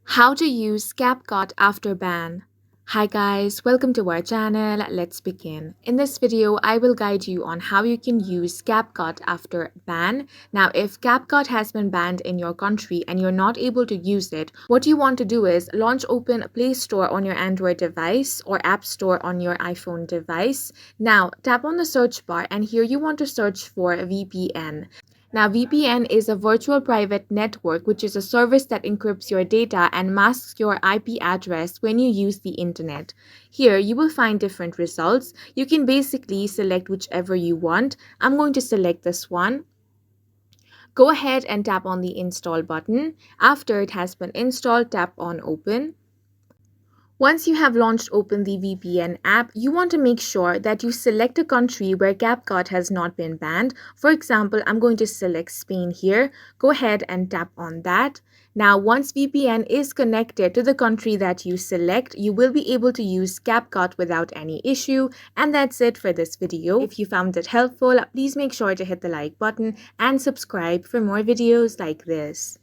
How to use Capcut after ban. Hi guys, welcome to our channel. Let's begin. In this video, I will guide you on how you can use Capcut after ban. Now, if Capcut has been banned in your country and you're not able to use it, what you want to do is launch open Play Store on your Android device or App Store on your iPhone device. Now, tap on the search bar and here you want to search for VPN. Now, VPN is a virtual private network, which is a service that encrypts your data and masks your IP address when you use the internet. Here, you will find different results. You can basically select whichever you want. I'm going to select this one. Go ahead and tap on the install button. After it has been installed, tap on open. Once you have launched open the VPN app, you want to make sure that you select a country where Capcut has not been banned. For example, I'm going to select Spain here. Go ahead and tap on that. Now, once VPN is connected to the country that you select, you will be able to use Capcut without any issue. And that's it for this video. If you found it helpful, please make sure to hit the like button and subscribe for more videos like this.